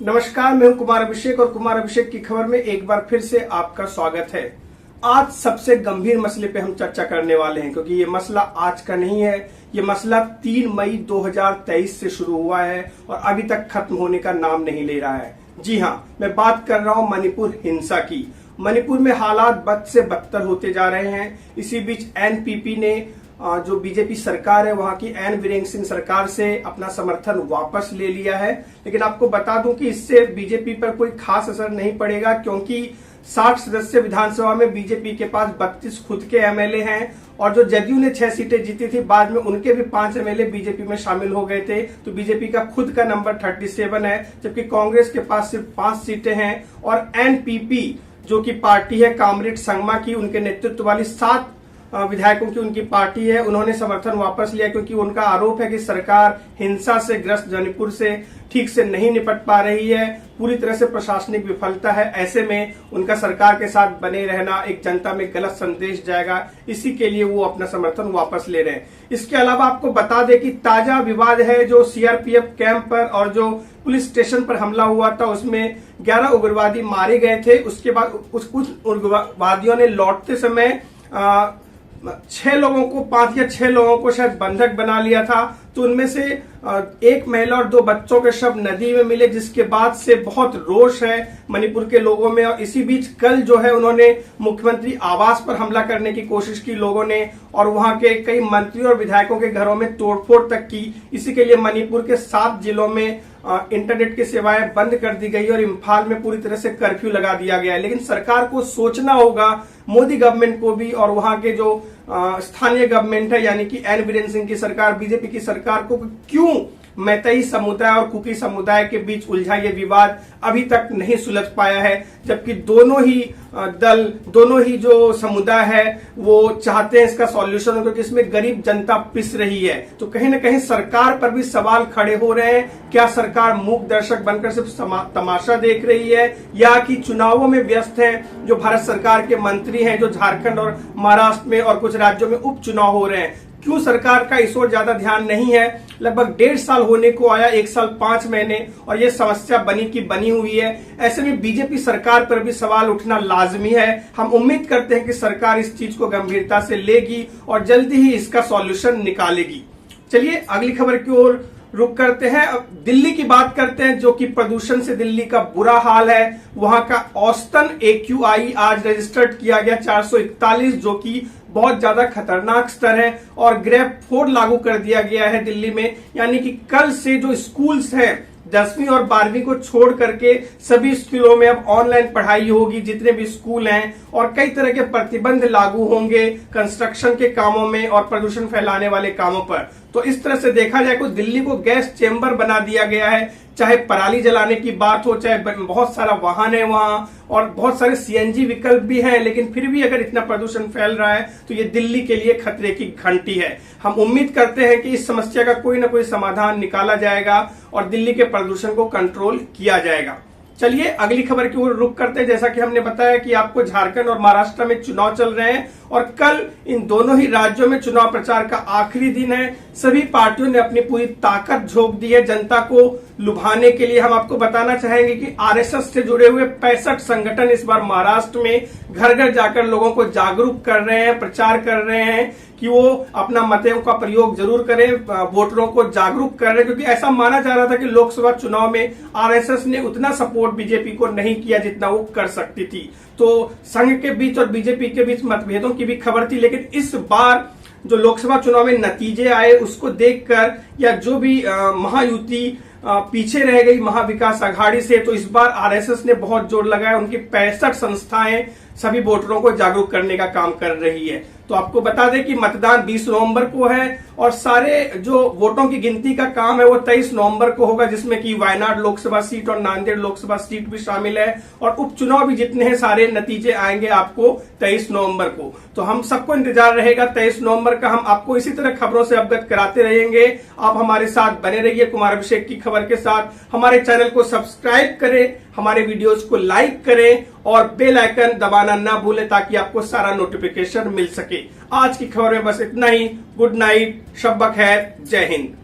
नमस्कार, मैं हूं कुमार अभिषेक और कुमार अभिषेक की खबर में एक बार फिर से आपका स्वागत है। आज सबसे गंभीर मसले पे हम चर्चा करने वाले हैं, क्योंकि ये मसला आज का नहीं है। ये मसला 3 मई 2023 से शुरू हुआ है और अभी तक खत्म होने का नाम नहीं ले रहा है। जी हाँ, मैं बात कर रहा हूं मणिपुर हिंसा की। मणिपुर में हालात बद से बदतर होते जा रहे हैं। इसी बीच एनपीपी ने जो बीजेपी सरकार है वहां की एन बीरेन सिंह सरकार से अपना समर्थन वापस ले लिया है। लेकिन आपको बता दूं कि इससे बीजेपी पर कोई खास असर नहीं पड़ेगा, क्योंकि 60 सदस्य विधानसभा में बीजेपी के पास 32 खुद के एमएलए हैं और जो जदयू ने 6 सीटें जीती थी, बाद में उनके भी 5 एमएलए बीजेपी में शामिल हो गए थे। तो बीजेपी का खुद का नंबर 37 है, जबकि कांग्रेस के पास सिर्फ 5 सीटें हैं। और एनपीपी जो की पार्टी है कामरेड संगमा की, उनके नेतृत्व वाली 7 विधायकों की उनकी पार्टी है, उन्होंने समर्थन वापस लिया, क्योंकि उनका आरोप है कि सरकार हिंसा से ग्रस्त मणिपुर से ठीक से नहीं निपट पा रही है, पूरी तरह से प्रशासनिक विफलता है। ऐसे में उनका सरकार के साथ बने रहना एक जनता में गलत संदेश जाएगा, इसी के लिए वो अपना समर्थन वापस ले रहे हैं। इसके अलावा आपको बता दें कि ताजा विवाद है जो सीआरपीएफ कैंप पर और जो पुलिस स्टेशन पर हमला हुआ था, उसमें 11 उग्रवादी मारे गए थे। उसके बाद कुछ उग्रवादियों ने लौटते समय 6 लोगों को 5 या 6 लोगों को शायद बंधक बना लिया था। तो उनमें से एक महिला और 2 बच्चों के शव नदी में मिले, जिसके बाद से बहुत रोष है मणिपुर के लोगों में। और इसी बीच कल जो है उन्होंने मुख्यमंत्री आवास पर हमला करने की कोशिश की लोगों ने, और वहां के कई मंत्रियों और विधायकों के घरों में तोड़फोड़ तक की। इसी के लिए मणिपुर के 7 जिलों में इंटरनेट की सेवाएं बंद कर दी गई और इम्फाल में पूरी तरह से कर्फ्यू लगा दिया गया है। लेकिन सरकार को सोचना होगा, मोदी गवर्नमेंट को भी, और वहां के जो स्थानीय गवर्नमेंट है यानी कि एन बीरेन सिंह की सरकार, बीजेपी की सरकार को, क्यों मैतेई समुदाय और कुकी समुदाय के बीच उलझा ये विवाद अभी तक नहीं सुलझ पाया है। जबकि दोनों ही दल, दोनों ही जो समुदाय है वो चाहते हैं इसका सॉल्यूशन हो, क्योंकि इसमें गरीब जनता पिस रही है। तो कहीं ना कहीं सरकार पर भी सवाल खड़े हो रहे हैं, क्या सरकार मूक दर्शक बनकर सिर्फ तमाशा देख रही है, या कि चुनावों में व्यस्त है। जो भारत सरकार के मंत्री हैं, जो झारखंड और महाराष्ट्र में और कुछ राज्यों में उपचुनाव हो रहे हैं, क्यों सरकार का इस ओर ज्यादा ध्यान नहीं है। लगभग 1.5 साल होने को आया, 1 साल 5 महीने, और ये समस्या बनी की बनी हुई है। ऐसे में बीजेपी सरकार पर भी सवाल उठना लाजमी है। हम उम्मीद करते हैं कि सरकार इस चीज को गंभीरता से लेगी और जल्दी ही इसका सॉल्यूशन निकालेगी। चलिए अगली खबर की ओर रुक करते हैं। अब दिल्ली की बात करते हैं, जो कि प्रदूषण से दिल्ली का बुरा हाल है। वहां का औसतन AQI आज रजिस्टर्ड किया गया 441, जो कि बहुत ज्यादा खतरनाक स्तर है। और ग्रेड 4 लागू कर दिया गया है दिल्ली में, यानी कि कल से जो स्कूल्स हैं 10वीं और 12वीं को छोड़ करके सभी स्कूलों में अब ऑनलाइन पढ़ाई होगी, जितने भी स्कूल हैं। और कई तरह के प्रतिबंध लागू होंगे कंस्ट्रक्शन के कामों में और प्रदूषण फैलाने वाले कामों पर। तो इस तरह से देखा जाए तो दिल्ली को गैस चेंबर बना दिया गया है। चाहे पराली जलाने की बात हो, चाहे बहुत सारा वाहन है वहां और बहुत सारे सीएनजी विकल्प भी हैं, लेकिन फिर भी अगर इतना प्रदूषण फैल रहा है तो ये दिल्ली के लिए खतरे की घंटी है। हम उम्मीद करते हैं कि इस समस्या का कोई ना कोई समाधान निकाला जाएगा और दिल्ली के प्रदूषण को कंट्रोल किया जाएगा। चलिए अगली खबर की ओर रुख करते हैं। जैसा कि हमने बताया कि आपको झारखंड और महाराष्ट्र में चुनाव चल रहे हैं और कल इन दोनों ही राज्यों में चुनाव प्रचार का आखिरी दिन है। सभी पार्टियों ने अपनी पूरी ताकत झोंक दी है जनता को लुभाने के लिए। हम आपको बताना चाहेंगे कि आरएसएस से जुड़े हुए 65 संगठन इस बार महाराष्ट्र में घर घर जाकर लोगों को जागरूक कर रहे हैं, प्रचार कर रहे हैं कि वो अपना मतों का प्रयोग जरूर करें, वोटरों को जागरूक कर रहे हैं। क्योंकि ऐसा माना जा रहा था कि लोकसभा चुनाव में आरएसएस ने उतना सपोर्ट बीजेपी को नहीं किया जितना वो कर सकती थी। तो संघ के बीच और बीजेपी के बीच मतभेदों की भी खबर थी। लेकिन इस बार जो लोकसभा चुनाव में नतीजे आए उसको देखकर, या जो भी महायुति पीछे रह गई महाविकास आघाड़ी से, तो इस बार आरएसएस ने बहुत जोर लगाया। उनकी 65 संस्थाएं सभी वोटरों को जागरूक करने का काम कर रही है। तो आपको बता दें कि मतदान 20 नवंबर को है और सारे जो वोटों की गिनती का काम है वो 23 नवंबर को होगा, जिसमें कि वायनाड लोकसभा सीट और नांदेड़ लोकसभा सीट भी शामिल है। और उपचुनाव भी जितने हैं सारे नतीजे आएंगे आपको 23 नवंबर को। तो हम सबको इंतजार रहेगा 23 नवंबर का। हम आपको इसी तरह खबरों से अवगत कराते रहेंगे। आप हमारे साथ बने रहिए कुमार अभिषेक की खबर के साथ। हमारे चैनल को सब्सक्राइब करें, हमारे वीडियोस को लाइक करें और बेल आइकन दबाना ना भूलें, ताकि आपको सारा नोटिफिकेशन मिल सके। आज की खबर में बस इतना ही। गुड नाइट, शब बखैर, जय हिंद।